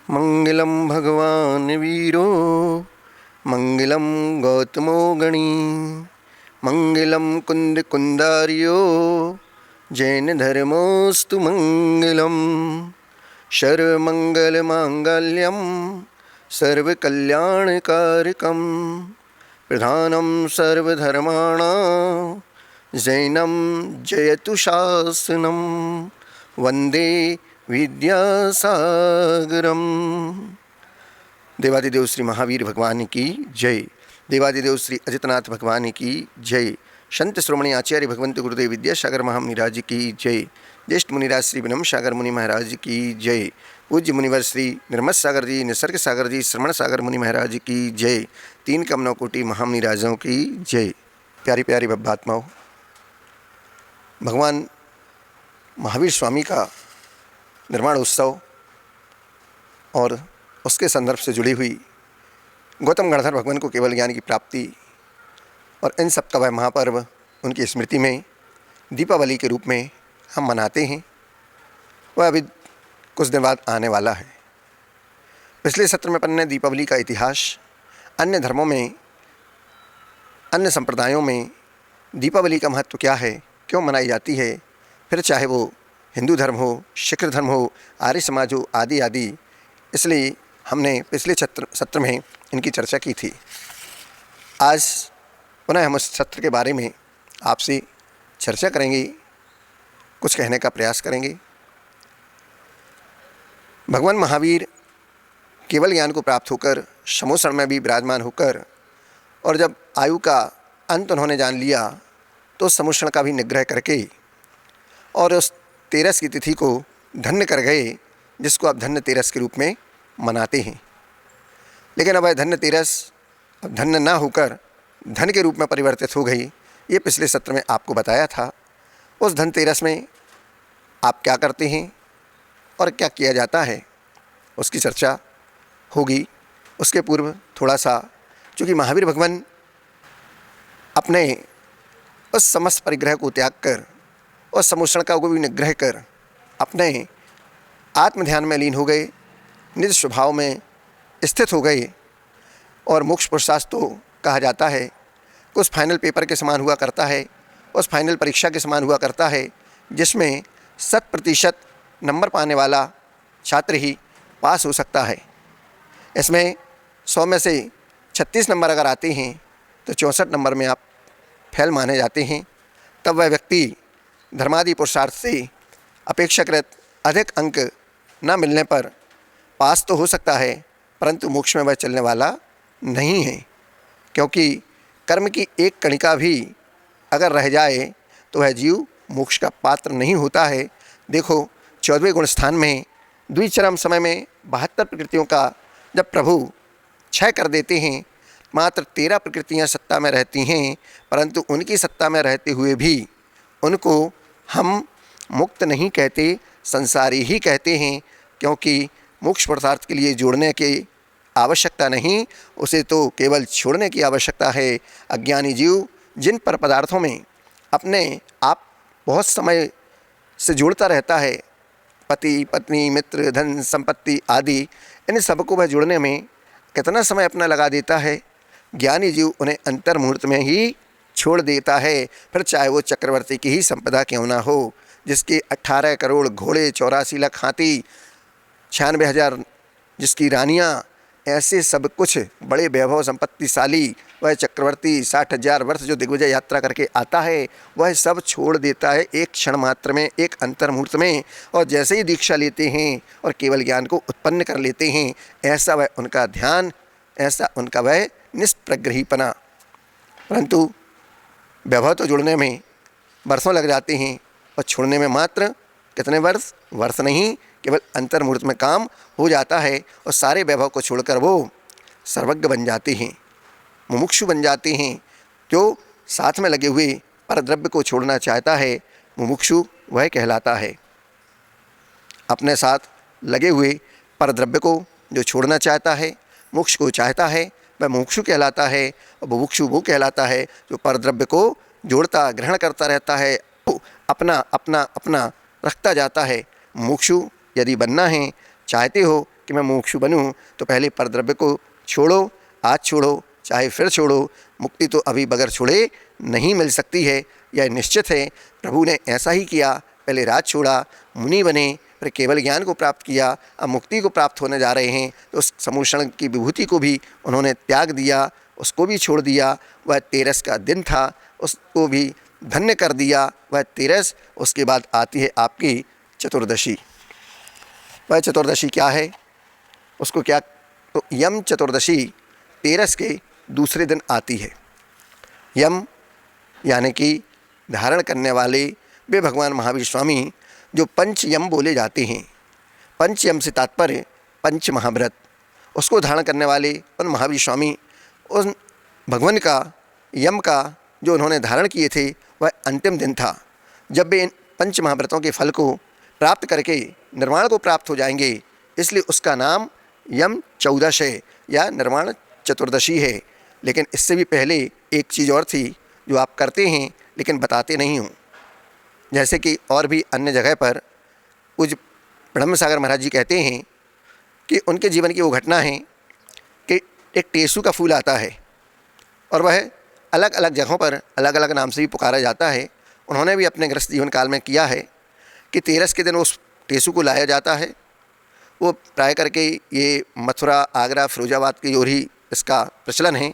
मंगलम भगवान वीरो मंगलम गौतमो गणी मंगलम कुंद कुंदार्यो जैन धर्मोस्तु मंगलम सर्वमंगल मांगल्यम सर्वकल्याणकारकम प्रधानम सर्वधर्माणां जैनम जयतु शासनम वंदे विद्यासागरम। देवादिदेव श्री महावीर भगवान की जय। देवादिदेव श्री अजितनाथ भगवान की जय। संत श्रोमणी आचार्य भगवंत गुरुदेव विद्यासागर महामुनिराज की जय। ज्येष्ठ मुनिराज श्री विनम सागर मुनि महाराज की जय। पूज्य मुनिवर श्री निर्मत सागर जी, निसर्ग सागर जी, श्रवण सागर मुनि महाराज की जय। तीन कमनों कोटि महामुनिराजों की जय। प्यारी प्यारी बब्बात्माओं, भगवान महावीर स्वामी का निर्माण उत्सव और उसके संदर्भ से जुड़ी हुई गौतम गणधर भगवान को केवल ज्ञान की प्राप्ति और इन सब का वह महापर्व उनकी स्मृति में दीपावली के रूप में हम मनाते हैं। वह अभी कुछ दिन बाद आने वाला है। पिछले सत्र में अपन ने दीपावली का इतिहास, अन्य धर्मों में, अन्य संप्रदायों में दीपावली का महत्व क्या है, क्यों मनाई जाती है, फिर चाहे वो हिंदू धर्म हो, सिख धर्म हो, आर्य समाज हो, आदि आदि, इसलिए हमने पिछले सत्र में इनकी चर्चा की थी। आज पुनः हम उस सत्र के बारे में आपसे चर्चा करेंगे, कुछ कहने का प्रयास करेंगे। भगवान महावीर केवल ज्ञान को प्राप्त होकर समोसण में भी विराजमान होकर और जब आयु का अंत उन्होंने जान लिया तो समोसण का भी निग्रह करके और उस तेरस की तिथि को धन्य कर गए, जिसको आप धन्य तेरस के रूप में मनाते हैं। लेकिन अब धन्य तेरस अब धन्य ना होकर धन के रूप में परिवर्तित हो गई। ये पिछले सत्र में आपको बताया था। उस धनतेरस में आप क्या करते हैं और क्या किया जाता है, उसकी चर्चा होगी। उसके पूर्व थोड़ा सा, चूँकि महावीर भगवान अपने उस समस्त परिग्रह को त्याग कर और समोषण का को भी निग्रह कर अपने आत्म ध्यान में लीन हो गए, निज स्वभाव में स्थित हो गए। और मोक्ष पुरुषार्थ तो कहा जाता है उस फाइनल पेपर के समान हुआ करता है, उस फाइनल परीक्षा के समान हुआ करता है, जिसमें 100% नंबर पाने वाला छात्र ही पास हो सकता है। इसमें 100 में से 36 नंबर अगर आते हैं तो 64 नंबर में आप फेल माने जाते हैं। तब वह व्यक्ति धर्मादि पुरुषार्थ से अपेक्षाकृत अधिक अंक न मिलने पर पास तो हो सकता है, परंतु मोक्ष में वह चलने वाला नहीं है। क्योंकि कर्म की एक कणिका भी अगर रह जाए तो वह जीव मोक्ष का पात्र नहीं होता है। देखो 14वें गुण स्थान में द्विचरम समय में 72 प्रकृतियों का जब प्रभु क्षय कर देते हैं, मात्र 13 प्रकृतियां सत्ता में रहती हैं, परंतु उनकी सत्ता में रहते हुए भी उनको हम मुक्त नहीं कहते, संसारी ही कहते हैं। क्योंकि मोक्ष पुरुषार्थ के लिए जोड़ने की आवश्यकता नहीं, उसे तो केवल छोड़ने की आवश्यकता है। अज्ञानी जीव जिन पर पदार्थों में अपने आप बहुत समय से जुड़ता रहता है, पति पत्नी मित्र धन संपत्ति आदि, इन सबको वह जुड़ने में कितना समय अपना लगा देता है, ज्ञानी जीव उन्हें अंतर मुहूर्त में ही छोड़ देता है। फिर चाहे वो चक्रवर्ती की ही संपदा क्यों ना हो, जिसके 18 करोड़ घोड़े, 84 लाख हाथी, 96,000 जिसकी रानियाँ, ऐसे सब कुछ बड़े वैभव संपत्तिशाली वह चक्रवर्ती 60,000 वर्ष जो दिग्विजय यात्रा करके आता है, वह सब छोड़ देता है एक क्षण मात्र में, एक अंतर मुहूर्त में। और जैसे ही दीक्षा लेते हैं और केवल ज्ञान को उत्पन्न कर लेते हैं, ऐसा वह उनका ध्यान, ऐसा उनका वह निष्प्रग्रहीपना। परंतु वैभव तो जुड़ने में वर्षों लग जाते हैं और छोड़ने में मात्र कितने वर्ष, वर्ष नहीं, केवल अंतर मुहूर्त में काम हो जाता है। और सारे वैभव को छोड़कर वो सर्वज्ञ बन जाते हैं, मुमुक्षु बन जाते हैं। जो साथ में लगे हुए परद्रव्य को छोड़ना चाहता है, मुमुक्षु वह कहलाता है। अपने साथ लगे हुए परद्रव्य को जो छोड़ना चाहता है, मोक्ष को चाहता है, वह मुमुक्षु कहलाता है। और मुमुक्षु वो कहलाता है जो परद्रव्य को जोड़ता, ग्रहण करता रहता है, अपना अपना अपना रखता जाता है। मुमुक्षु यदि बनना है, चाहते हो कि मैं मुमुक्षु बनूं तो पहले परद्रव्य को छोड़ो, आज छोड़ो चाहे फिर छोड़ो, मुक्ति तो अभी बगैर छोड़े नहीं मिल सकती है, यह निश्चित है। प्रभु ने ऐसा ही किया, पहले राज छोड़ा, मुनि बने, फिर केवल ज्ञान को प्राप्त किया, अब मुक्ति को प्राप्त होने जा रहे हैं तो उस समूषण की विभूति को भी उन्होंने त्याग दिया, उसको भी छोड़ दिया। वह तेरस का दिन था, उसको भी धन्य कर दिया, वह तेरस। उसके बाद आती है आपकी चतुर्दशी। वह चतुर्दशी क्या है, उसको क्या, तो यम चतुर्दशी तेरस के दूसरे दिन आती है। यम यानी कि धारण करने वाले वे भगवान महावीर स्वामी जो पंच यम बोले जाते हैं। पंच यम से तात्पर्य पंच महाव्रत, उसको धारण करने वाले उन महावीर स्वामी उन भगवान का यम का जो उन्होंने धारण किए थे वह अंतिम दिन था जब वे इन पंच महाव्रतों के फल को प्राप्त करके निर्वाण को प्राप्त हो जाएंगे। इसलिए उसका नाम यम चौदश है या निर्वाण चतुर्दशी है। लेकिन इससे भी पहले एक चीज़ और थी जो आप करते हैं लेकिन बताते नहीं हूँ। जैसे कि और भी अन्य जगह पर पूज्य ब्रह्म सागर महाराज जी कहते हैं कि उनके जीवन की वो घटना है कि एक टेसू का फूल आता है और वह अलग अलग जगहों पर अलग अलग नाम से भी पुकारा जाता है। उन्होंने भी अपने गृहस्थ जीवन काल में किया है कि तेरस के दिन उस टेसू को लाया जाता है। वो प्राय करके ये मथुरा, आगरा, फिरोजाबाद की ओर ही इसका प्रचलन है।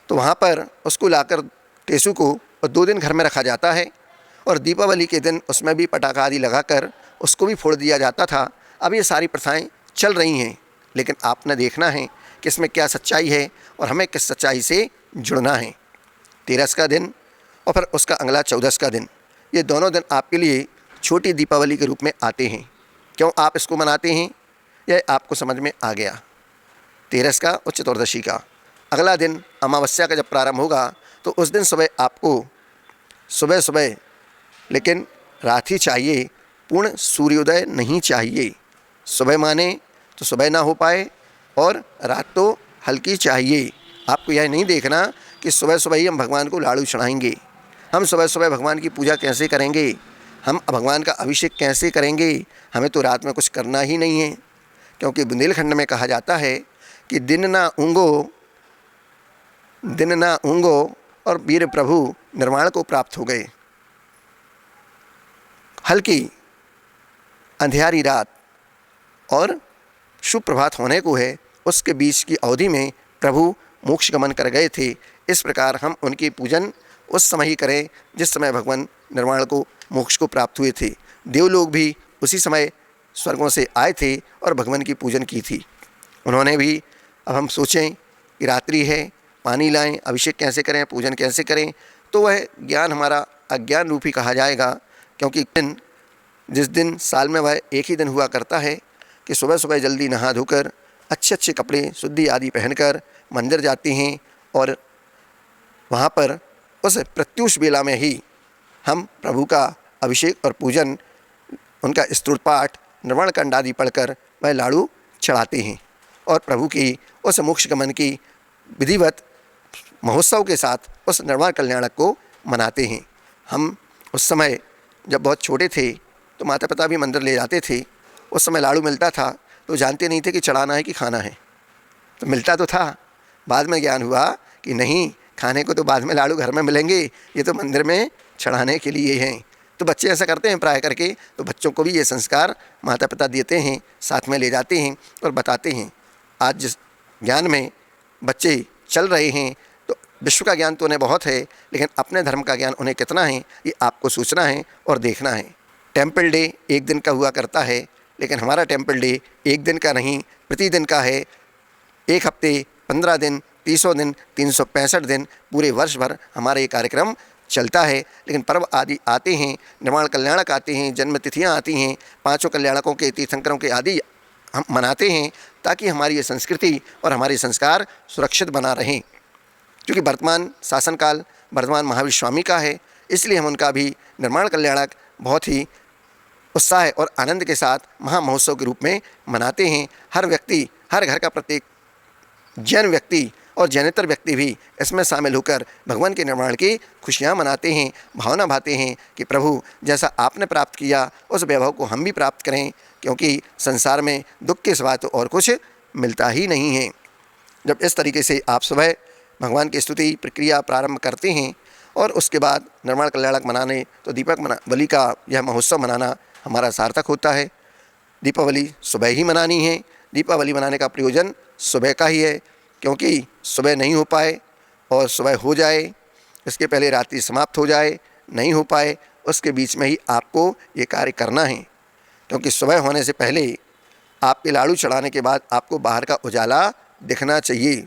तो वहाँ पर उसको लाकर टेसू को 2 दिन घर में रखा जाता है और दीपावली के दिन उसमें भी पटाखा आदि लगाकर उसको भी फोड़ दिया जाता था। अब ये सारी प्रथाएं चल रही हैं, लेकिन आपने देखना है कि इसमें क्या सच्चाई है और हमें किस सच्चाई से जुड़ना है। तेरस का दिन और फिर उसका अगला चौदस का दिन, ये दोनों दिन आपके लिए छोटी दीपावली के रूप में आते हैं। क्यों आप इसको मनाते हैं यह आपको समझ में आ गया। तेरस का और चतुर्दशी का अगला दिन अमावस्या का जब प्रारंभ होगा तो उस दिन सुबह आपको सुबह सुबह, लेकिन रात ही चाहिए, पूर्ण सूर्योदय नहीं चाहिए। सुबह माने तो सुबह ना हो पाए और रात तो हल्की चाहिए। आपको यह नहीं देखना कि सुबह सुबह ही हम भगवान को लाड़ू चढ़ाएंगे, हम सुबह सुबह भगवान की पूजा कैसे करेंगे, हम भगवान का अभिषेक कैसे करेंगे। हमें तो रात में कुछ करना ही नहीं है, क्योंकि बुंदेलखंड में कहा जाता है कि दिन ना ऊँगो और वीर प्रभु निर्वाण को प्राप्त हो गए। हल्की अंधियारी रात और शुभ प्रभात होने को है, उसके बीच की अवधि में प्रभु मोक्ष गमन कर गए थे। इस प्रकार हम उनकी पूजन उस समय ही करें जिस समय भगवान निर्वाण को, मोक्ष को प्राप्त हुए थे। देवलोग भी उसी समय स्वर्गों से आए थे और भगवान की पूजन की थी उन्होंने भी। अब हम सोचें कि रात्रि है, पानी लाएं, अभिषेक कैसे करें, पूजन कैसे करें, तो वह ज्ञान हमारा अज्ञान रूपी कहा जाएगा। क्योंकि जिस दिन साल में वह एक ही दिन हुआ करता है कि सुबह सुबह जल्दी नहा धोकर अच्छे अच्छे कपड़े शुद्धि आदि पहनकर मंदिर जाते हैं और वहाँ पर उस प्रत्यूष बेला में ही हम प्रभु का अभिषेक और पूजन, उनका स्तुति पाठ, निर्वाण कांड आदि पढ़कर वह लाड़ू चढ़ाते हैं और प्रभु की उस मोक्ष गमन की विधिवत महोत्सव के साथ उस निर्वाण कल्याणक को मनाते हैं। हम उस समय जब बहुत छोटे थे तो माता पिता भी मंदिर ले जाते थे। उस समय लाड़ू मिलता था तो जानते नहीं थे कि चढ़ाना है कि खाना है, तो मिलता तो था। बाद में ज्ञान हुआ कि नहीं, खाने को तो बाद में लाड़ू घर में मिलेंगे, ये तो मंदिर में चढ़ाने के लिए हैं। तो बच्चे ऐसा करते हैं प्राय करके, तो बच्चों को भी ये संस्कार माता पिता देते हैं, साथ में ले जाते हैं और बताते हैं। आज जिस ज्ञान में बच्चे चल रहे हैं तो विश्व का ज्ञान तो उन्हें बहुत है, लेकिन अपने धर्म का ज्ञान उन्हें कितना है ये आपको सोचना है और देखना है। टेम्पल डे एक दिन का हुआ करता है, लेकिन हमारा टेम्पल डे एक दिन का नहीं, प्रतिदिन का है। 1 हफ्ते, 15 दिन, 30 दिन, 365 दिन, पूरे वर्ष भर हमारा ये कार्यक्रम चलता है। लेकिन पर्व आदि आते हैं, निर्वाण कल्याणक आते हैं, जन्म तिथियाँ आती हैं, 5 कल्याणकों के, तीर्थंकरों के आदि हम मनाते हैं ताकि हमारी ये संस्कृति और हमारे संस्कार सुरक्षित बना रहें। क्योंकि वर्तमान शासनकाल वर्तमान महावीर स्वामी का है, इसलिए हम उनका भी निर्वाण कल्याणक बहुत ही उत्साह और आनंद के साथ महामहोत्सव के रूप में मनाते हैं। हर व्यक्ति, हर घर का प्रत्येक जैन व्यक्ति और जैनेतर व्यक्ति भी इसमें शामिल होकर भगवान के निर्माण की खुशियाँ मनाते हैं, भावना भाते हैं कि प्रभु जैसा आपने प्राप्त किया उस वैभव को हम भी प्राप्त करें, क्योंकि संसार में दुख के सिवा तो और कुछ मिलता ही नहीं है। जब इस तरीके से आप सुबह भगवान की स्तुति प्रक्रिया प्रारंभ करते हैं और उसके बाद निर्माण कल्याणक मनाने तो दीपावली का यह महोत्सव मनाना हमारा सार्थक होता है। दीपावली सुबह ही मनानी है। दीपावली मनाने का प्रयोजन सुबह का ही है, क्योंकि सुबह नहीं हो पाए और सुबह हो जाए, इसके पहले रात्रि समाप्त हो जाए, नहीं हो पाए, उसके बीच में ही आपको ये कार्य करना है। क्योंकि सुबह होने से पहले आपके लाड़ू चढ़ाने के बाद आपको बाहर का उजाला दिखना चाहिए।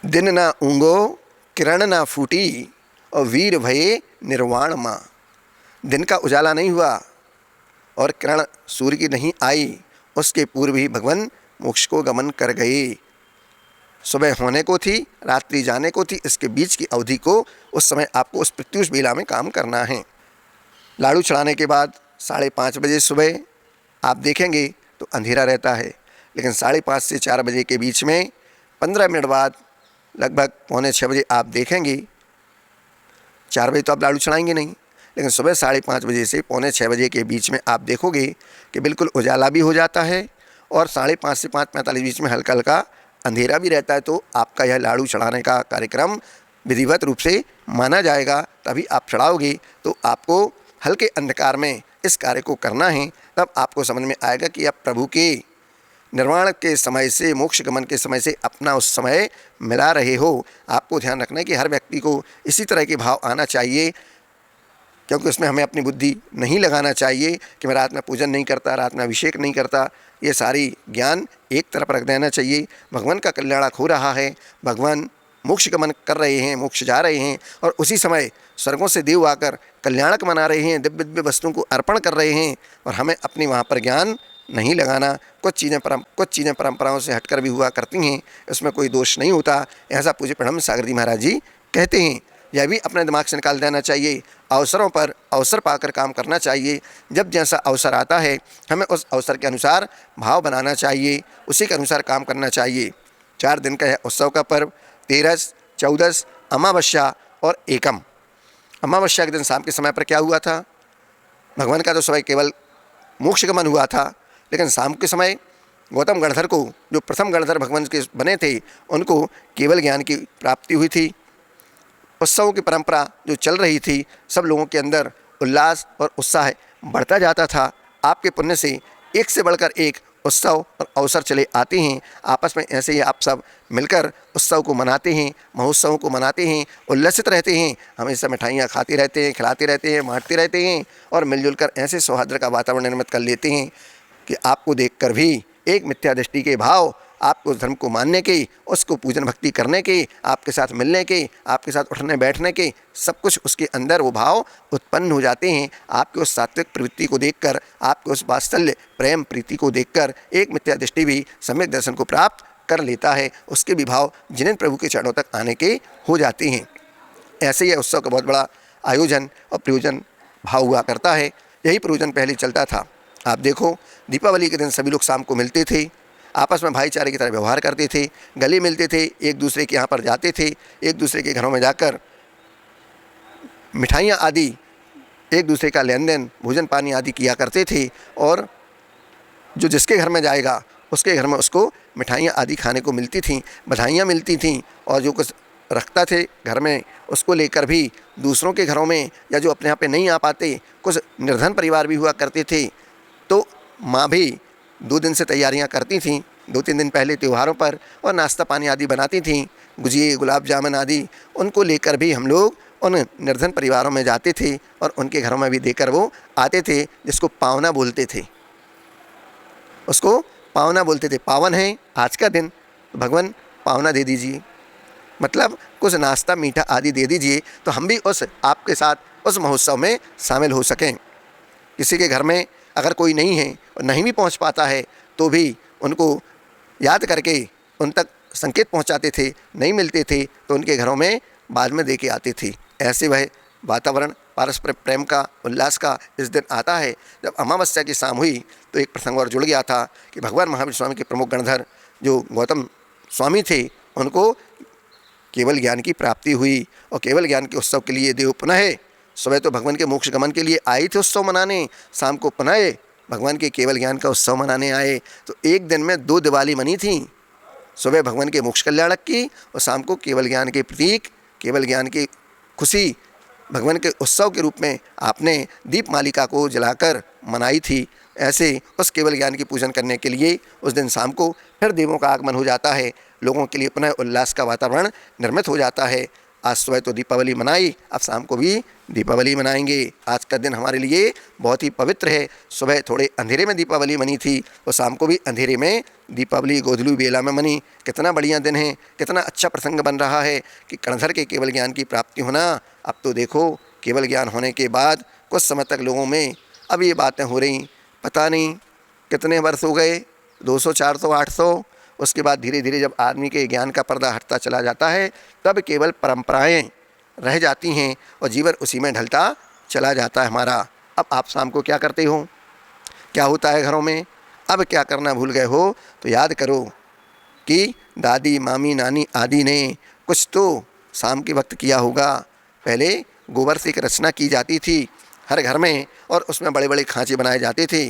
दिन ना ऊँगो किरण ना फूटी और वीर भये निर्वाण माँ। दिन का उजाला नहीं हुआ और किरण सूर्य की नहीं आई, उसके पूर्व ही भगवान मोक्ष को गमन कर गए। सुबह होने को थी, रात्रि जाने को थी, इसके बीच की अवधि को उस समय आपको उस प्रत्युष बेला में काम करना है। लाड़ू चढ़ाने के बाद 5:30 बजे सुबह आप देखेंगे तो अंधेरा रहता है, लेकिन 5:30 से 4 बजे के बीच में 15 मिनट बाद लगभग 5:45 बजे आप देखेंगे। 4 बजे तो आप लाड़ू चढ़ाएंगे नहीं, लेकिन सुबह 5:30 बजे से 5:45 बजे के बीच में आप देखोगे कि बिल्कुल उजाला भी हो जाता है और 5:30 से 5:45 बीच में हल्का हल्का अंधेरा भी रहता है। तो आपका यह लाड़ू चढ़ाने का कार्यक्रम विधिवत रूप से माना जाएगा। तभी आप चढ़ाओगे तो आपको हल्के अंधकार में इस कार्य को करना है। तब आपको समझ में आएगा कि आप प्रभु के निर्वाण के समय से, मोक्ष गमन के समय से अपना उस समय मिला रहे हो। आपको ध्यान रखना है कि हर व्यक्ति को इसी तरह के भाव आना चाहिए, क्योंकि उसमें हमें अपनी बुद्धि नहीं लगाना चाहिए कि मैं रात में पूजन नहीं करता, रात में अभिषेक नहीं करता। ये सारी ज्ञान एक तरफ रख देना चाहिए। भगवान का कल्याणक हो रहा है, भगवान मोक्ष गमन कर रहे हैं, मोक्ष जा रहे हैं, और उसी समय स्वर्गों से देव आकर कल्याणक मना रहे हैं, दिव्य दिव्य वस्तुओं को अर्पण कर रहे हैं, और हमें अपनी वहाँ पर ज्ञान नहीं लगाना। कुछ चीज़ें परंपराओं से हटकर भी हुआ करती हैं, इसमें कोई दोष नहीं होता। ऐसा पूज्य प्रणम सागर जी महाराज जी कहते हैं। यह भी अपने दिमाग से निकाल देना चाहिए। अवसरों पर अवसर पाकर काम करना चाहिए। जब जैसा अवसर आता है हमें उस अवसर के अनुसार भाव बनाना चाहिए, उसी के अनुसार काम करना चाहिए। 4 दिन का है उत्सव का पर्व, 13, 14, अमावस्या और एकम। अमावस्या के दिन शाम के समय पर क्या हुआ था? भगवान का तो सुबह केवल मोक्ष गमन हुआ था, लेकिन शाम के समय गौतम गणधर को, जो प्रथम गणधर भगवान के बने थे, उनको केवल ज्ञान की प्राप्ति हुई थी। उत्सवों की परंपरा जो चल रही थी, सब लोगों के अंदर उल्लास और उत्साह बढ़ता जाता था। आपके पुण्य से एक से बढ़कर एक उत्सव और अवसर चले आते हैं। आपस में ऐसे ही आप सब मिलकर उत्सव को मनाते हैं, महोत्सवों को मनाते हैं, उल्लसित रहते हैं, हमेशा मिठाइयाँ खाते रहते हैं, खिलाते रहते हैं, बांटते रहते हैं, और मिलजुल कर ऐसे सौहार्द का वातावरण निर्मित कर लेते हैं कि आपको देखकर भी एक मिथ्या दृष्टि के भाव, आपको उस धर्म को मानने के, उसको पूजन भक्ति करने के, आपके साथ मिलने के, आपके साथ उठने बैठने के, सब कुछ उसके अंदर वो भाव उत्पन्न हो जाते हैं। आपके उस सात्विक प्रवृत्ति को देखकर, आपके उस वात्सल्य प्रेम प्रीति को देखकर एक मिथ्या दृष्टि भी सम्यक दर्शन को प्राप्त कर लेता है। उसके भी भाव जिन्हें प्रभु के चरणों तक आने के हो जाते हैं। ऐसे ही उत्सव का बहुत बड़ा आयोजन और प्रयोजन भाव हुआ करता है। यही प्रयोजन पहले चलता था। आप देखो, दीपावली के दिन सभी लोग शाम को मिलते थे, आपस में भाईचारे की तरह व्यवहार करते थे, गले मिलते थे, एक दूसरे के यहाँ पर जाते थे, एक दूसरे के घरों में जाकर मिठाइयाँ आदि, एक दूसरे का लेन देन, भोजन पानी आदि किया करते थे। और जो जिसके घर में जाएगा उसके घर में उसको मिठाइयाँ आदि खाने को मिलती थीं, बधाइयाँ मिलती थीं, और जो कुछ रखता थे घर में उसको लेकर भी दूसरों के घरों में, या जो अपने यहाँ पे नहीं आ पाते, कुछ निर्धन परिवार भी हुआ करते थे, तो माँ भी 2 दिन से तैयारियां करती थीं, 2-3 दिन पहले त्योहारों पर, और नाश्ता पानी आदि बनाती थीं, गुजिये गुलाब जामुन आदि। उनको लेकर भी हम लोग उन निर्धन परिवारों में जाते थे और उनके घरों में भी देकर वो आते थे, जिसको पावना बोलते थे। उसको पावना बोलते थे। पावन है आज का दिन, तो भगवान पावना दे दीजिए, मतलब कुछ नाश्ता मीठा आदि दे दीजिए, तो हम भी उस आपके साथ उस महोत्सव में शामिल हो सकें। किसी के घर में अगर कोई नहीं है और नहीं भी पहुंच पाता है, तो भी उनको याद करके उन तक संकेत पहुंचाते थे। नहीं मिलते थे तो उनके घरों में बाद में दे के आते थे। ऐसे वह वातावरण पारस्परिक प्रेम का, उल्लास का इस दिन आता है। जब अमावस्या की शाम हुई तो एक प्रसंग और जुड़ गया था कि भगवान महावीर स्वामी के प्रमुख गणधर जो गौतम स्वामी थे, उनको केवल ज्ञान की प्राप्ति हुई। और केवल ज्ञान के उत्सव के लिए देव पुनः सुबह तो भगवान के मोक्ष गमन के लिए आए थे उत्सव मनाने, शाम को पुनः भगवान के केवल ज्ञान का उत्सव मनाने आए। तो एक दिन में 2 दिवाली मनी थी, सुबह भगवान के मोक्ष कल्याणक की और शाम को केवल ज्ञान के प्रतीक, केवल ज्ञान की खुशी भगवान के उत्सव के रूप में आपने दीप मालिका को जलाकर मनाई थी। ऐसे उस केवल ज्ञान की पूजन करने के लिए उस दिन शाम को फिर देवों का आगमन हो जाता है, लोगों के लिए पुनः उल्लास का वातावरण निर्मित हो जाता है। आज सुबह तो दीपावली मनाई, अब शाम को भी दीपावली मनाएंगे। आज का दिन हमारे लिए बहुत ही पवित्र है। सुबह थोड़े अंधेरे में दीपावली मनी थी और शाम को भी अंधेरे में दीपावली गोधलू बेला में मनी। कितना बढ़िया दिन है, कितना अच्छा प्रसंग बन रहा है कि कणधर के केवल ज्ञान की प्राप्ति होना। अब तो देखो केवल ज्ञान होने के बाद कुछ समय तक लोगों में अब ये बातें हो रही, पता नहीं कितने वर्ष हो गए, 200, 400, 800। उसके बाद धीरे धीरे जब आदमी के ज्ञान का पर्दा हटता चला जाता है तब केवल परंपराएं रह जाती हैं और जीवन उसी में ढलता चला जाता है हमारा। अब आप शाम को क्या करते हो, क्या होता है घरों में, अब क्या करना भूल गए हो तो याद करो कि दादी, मामी, नानी आदि ने कुछ तो शाम के वक्त किया होगा। पहले गोबर से एक रचना की जाती थी हर घर में और उसमें बड़े बड़े खांचे बनाए जाते थे।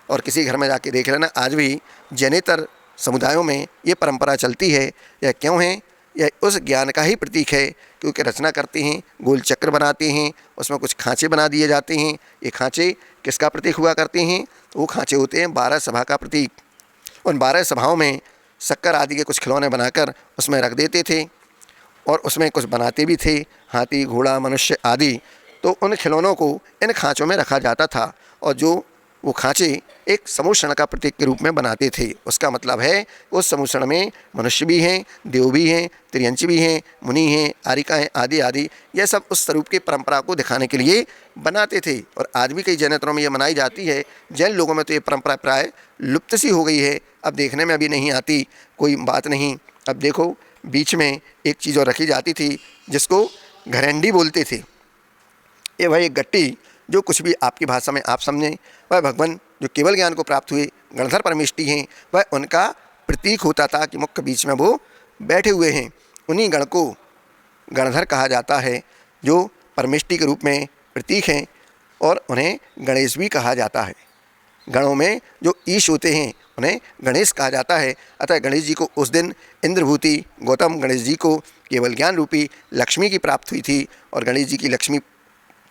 और किसी घर में जाके देख लेना, आज भी जैनेतर समुदायों में ये परंपरा चलती है। यह क्यों है? यह उस ज्ञान का ही प्रतीक है, क्योंकि रचना करते हैं, गोल चक्र बनाते हैं, उसमें कुछ खांचे बना दिए जाते हैं। ये खांचे किसका प्रतीक हुआ करते हैं? तो वो खांचे होते हैं 12 सभा का प्रतीक। उन 12 सभाओं में शक्कर आदि के कुछ खिलौने बनाकर उसमें रख देते थे और उसमें कुछ बनाते भी थे, हाथी, घोड़ा, मनुष्य आदि। तो उन खिलौनों को इन खांचों में रखा जाता था और जो वो खांचे एक समूषण का प्रतीक के रूप में बनाते थे। उसका मतलब है उस समूषण में मनुष्य भी हैं, देव भी हैं, त्रियंची भी हैं, मुनि हैं, आरिकाएँ आदि आदि। यह सब उस स्वरूप की परंपरा को दिखाने के लिए बनाते थे और आज भी कई जैनेतरों में ये मनाई जाती है। जैन लोगों में तो ये परंपरा प्राय लुप्त सी हो गई है, अब देखने में अभी नहीं आती, कोई बात नहीं। अब देखो बीच में एक चीज़ और रखी जाती थी जिसको घरंडी बोलते थे। ये वह एक गट्टी जो कुछ भी आपकी भाषा में आप समझें, वह भगवान जो केवल ज्ञान को प्राप्त हुए गणधर परमेष्टि हैं, वह उनका प्रतीक होता था कि मुख्य बीच में वो बैठे हुए हैं। उन्हीं गण को गणधर कहा जाता है जो परमेष्टि के रूप में प्रतीक हैं और उन्हें गणेश भी कहा जाता है। गणों में जो ईश होते हैं उन्हें गणेश कहा जाता है। अतः गणेश जी को उस दिन इंद्रभूति गौतम गणेश जी को केवल ज्ञान रूपी लक्ष्मी की प्राप्त हुई थी और गणेश जी की लक्ष्मी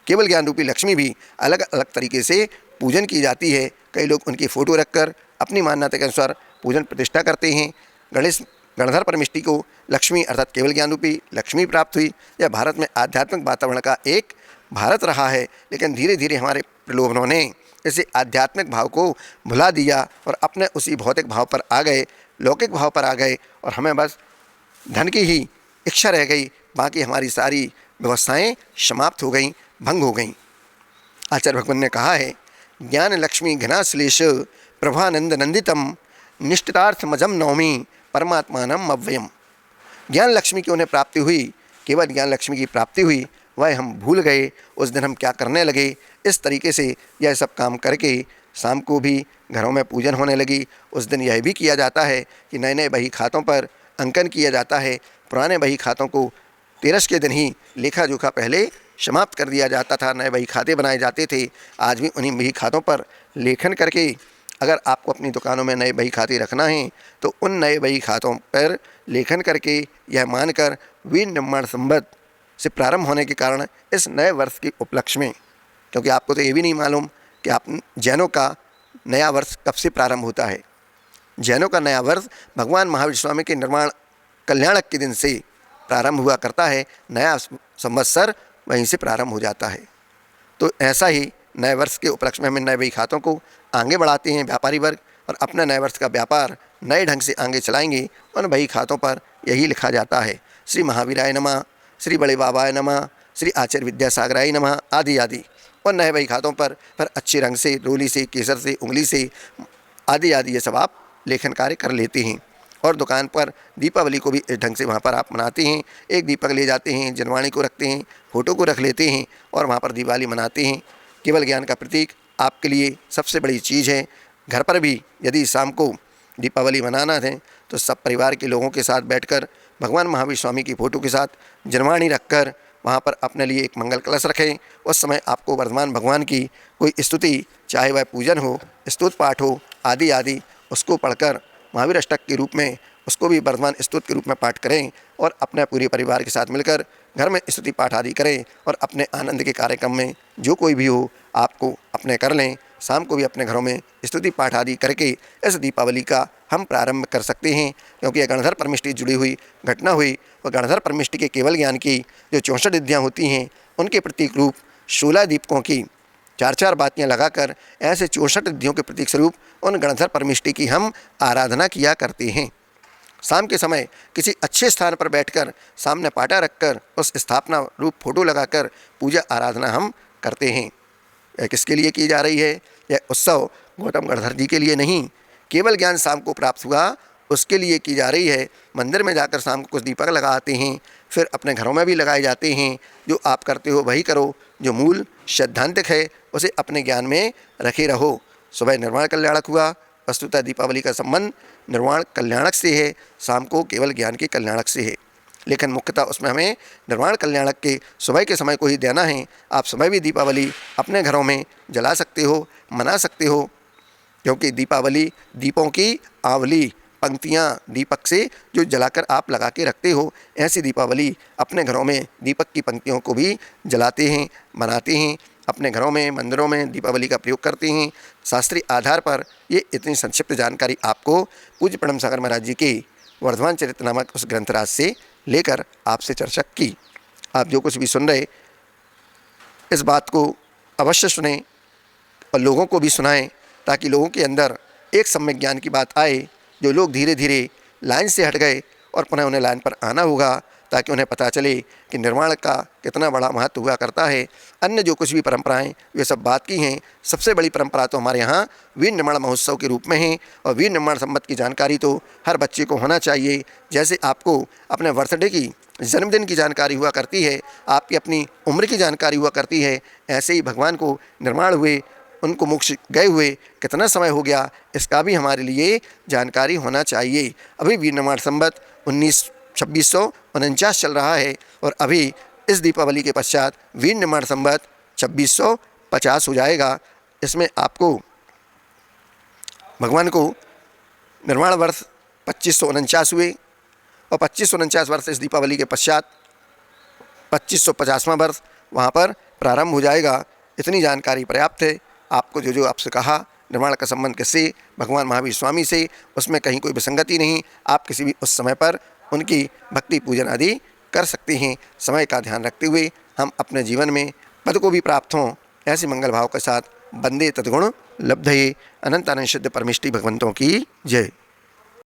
केवल ज्ञान रूपी लक्ष्मी भी अलग अलग तरीके से पूजन की जाती है। कई लोग उनकी फ़ोटो रखकर अपनी मान्यता के अनुसार पूजन प्रतिष्ठा करते हैं। गणेश गणधर परमेष्टि को लक्ष्मी अर्थात केवल ज्ञान रूपी लक्ष्मी प्राप्त हुई। यह भारत में आध्यात्मिक वातावरण का एक भारत रहा है, लेकिन धीरे धीरे हमारे प्रलोभनों ने इसे आध्यात्मिक भाव को भुला दिया और अपने उसी भौतिक भाव पर आ गए, लौकिक भाव पर आ गए और हमें बस धन की ही इच्छा रह गई। बाकी हमारी सारी व्यवस्थाएं समाप्त हो गईं, भंग हो गईं। आचार्य भगवान ने कहा है, ज्ञान लक्ष्मी घनाश्लेष प्रभानंद नंदितम निष्ठितार्थमजम नौमी परमात्मानम अव्ययम। ज्ञान लक्ष्मी की उन्हें प्राप्ति हुई, केवल ज्ञान लक्ष्मी की प्राप्ति हुई, वह हम भूल गए। उस दिन हम क्या करने लगे, इस तरीके से यह सब काम करके शाम को भी घरों में पूजन होने लगी। उस दिन यह भी किया जाता है कि नए नए बही खातों पर अंकन किया जाता है। पुराने बही खातों को तेरस के दिन ही लेखा जोखा पहले समाप्त कर दिया जाता था, नए बही खाते बनाए जाते थे। आज भी उन्हीं बही खातों पर लेखन करके अगर आपको अपनी दुकानों में नए बही खाते रखना है तो उन नए बही खातों पर लेखन करके यह मानकर वीर निर्माण संवत से प्रारंभ होने के कारण इस नए वर्ष के उपलक्ष्य में, क्योंकि आपको तो ये भी नहीं मालूम कि आप जैनों का नया वर्ष कब से प्रारंभ होता है। जैनों का नया वर्ष भगवान महावीर स्वामी के निर्माण कल्याणक के दिन से प्रारंभ हुआ करता है। नया संवत्सर वहीं से प्रारंभ हो जाता है। तो ऐसा ही नए वर्ष के उपलक्ष्य में हम नए बही खातों को आगे बढ़ाते हैं व्यापारी वर्ग और अपना नए वर्ष का व्यापार नए ढंग से आगे चलाएंगे। उन बही खातों पर यही लिखा जाता है, श्री महावीराय नमः, श्री बड़े बाबाय नमः, श्री आचार्य विद्यासागराय नमः आदि आदि। और नए बही खातों पर अच्छे रंग से, रोली से, केसर से, उंगली से आदि आदि ये सब आप लेखन कार्य कर लेते हैं। और दुकान पर दीपावली को भी इस ढंग से वहाँ पर आप मनाते हैं। एक दीपक ले जाते हैं, जनवाणी को रखते हैं, फ़ोटो को रख लेते हैं और वहाँ पर दिवाली मनाते हैं। केवल ज्ञान का प्रतीक आपके लिए सबसे बड़ी चीज़ है। घर पर भी यदि शाम को दीपावली मनाना है तो सब परिवार के लोगों के साथ बैठकर भगवान महावीर स्वामी की फ़ोटो के साथ जन्माणी रखकर वहाँ पर अपने लिए एक मंगल कलश रखें। उस समय आपको वर्तमान भगवान की कोई स्तुति, चाहे वह पूजन हो, स्तुत पाठ हो, आदि आदि, उसको पढ़कर महावीर अष्टक के रूप में उसको भी वर्तमान स्तुत के रूप में पाठ करें और अपने पूरे परिवार के साथ मिलकर घर में स्तुति पाठ आदि करें और अपने आनंद के कार्यक्रम में जो कोई भी हो आपको अपने कर लें। शाम को भी अपने घरों में स्तुति पाठ आदि करके इस दीपावली का हम प्रारंभ कर सकते हैं, क्योंकि यह गणधर परमिष्टि जुड़ी हुई घटना हुई और गणधर परमिष्टि के केवल ज्ञान की जो 64 विद्याएँ होती हैं उनके प्रतीक रूप 16 दीपकों की 4-4 बातियाँ लगाकर ऐसे 64 विद्याओं के प्रतीक स्वरूप उन गणधर परमिष्टि की हम आराधना किया करते हैं। शाम के समय किसी अच्छे स्थान पर बैठकर सामने पाटा रखकर उस स्थापना रूप फोटो लगाकर पूजा आराधना हम करते हैं। यह किसके लिए की जा रही है? यह उत्सव गौतम गणधर जी के लिए नहीं, केवल ज्ञान शाम को प्राप्त हुआ उसके लिए की जा रही है। मंदिर में जाकर शाम को कुछ दीपक लगाते हैं, फिर अपने घरों में भी लगाए जाते हैं। जो आप करते हो वही करो, जो मूल सैद्धांतिक है उसे अपने ज्ञान में रखे रहो। सुबह निर्वाण कल्याणक हुआ, वस्तुतः दीपावली का संबंध निर्वाण कल्याणक से है, शाम को केवल ज्ञान के कल्याणक से है, लेकिन मुख्यतः उसमें हमें निर्वाण कल्याणक के सुबह के समय को ही देना है। आप सुबह भी दीपावली अपने घरों में जला सकते हो, मना सकते हो, क्योंकि दीपावली दीपों की आवली पंक्तियाँ दीपक से जो जलाकर आप लगा के रखते हो, ऐसी दीपावली अपने घरों में दीपक की पंक्तियों को भी जलाते हैं, बनाते हैं, अपने घरों में मंदिरों में दीपावली का प्रयोग करते हैं। शास्त्रीय आधार पर ये इतनी संक्षिप्त जानकारी आपको पूज्य प्रणम सागर महाराज जी के वर्धमान चरित्र नामक उस ग्रंथराज से लेकर आपसे चर्चा की। आप जो कुछ भी सुन रहे इस बात को अवश्य सुने और लोगों को भी सुनाएं, ताकि लोगों के अंदर एक सम्यक ज्ञान की बात आए। जो लोग धीरे धीरे लाइन से हट गए और पुनः उन्हें लाइन पर आना होगा, ताकि उन्हें पता चले कि निर्वाण का कितना बड़ा महत्व हुआ करता है। अन्य जो कुछ भी परंपराएं वे सब बात की हैं। सबसे बड़ी परंपरा तो हमारे यहाँ वीर निर्माण महोत्सव के रूप में है, और वीर निर्माण संबंध की जानकारी तो हर बच्चे को होना चाहिए। जैसे आपको अपने बर्थडे की, जन्मदिन की जानकारी हुआ करती है, आपकी अपनी उम्र की जानकारी हुआ करती है, ऐसे ही भगवान को निर्माण हुए, उनको मोक्ष गए हुए कितना समय हो गया, इसका भी हमारे लिए जानकारी होना चाहिए। अभी वीर निर्माण संबंध 2649 चल रहा है, और अभी इस दीपावली के पश्चात वीर निर्माण संबंध 2650 हो जाएगा। इसमें आपको भगवान को निर्माण वर्ष 2549 हुए, और 2549 वर्ष इस दीपावली के पश्चात 2550वां वर्ष वहाँ पर प्रारंभ हो जाएगा। इतनी जानकारी पर्याप्त है। आपको जो जो आपसे कहा निर्माण का संबंध किससे, भगवान महावीर स्वामी से, उसमें कहीं कोई विसंगति नहीं। आप किसी भी उस समय पर उनकी भक्ति पूजन आदि कर सकते हैं। समय का ध्यान रखते हुए हम अपने जीवन में पद को भी प्राप्त हों, ऐसे मंगल भाव के साथ वंदे तद्गुण लब्धये। अनंत अनंत सिद्ध परमिष्टि भगवंतों की जय।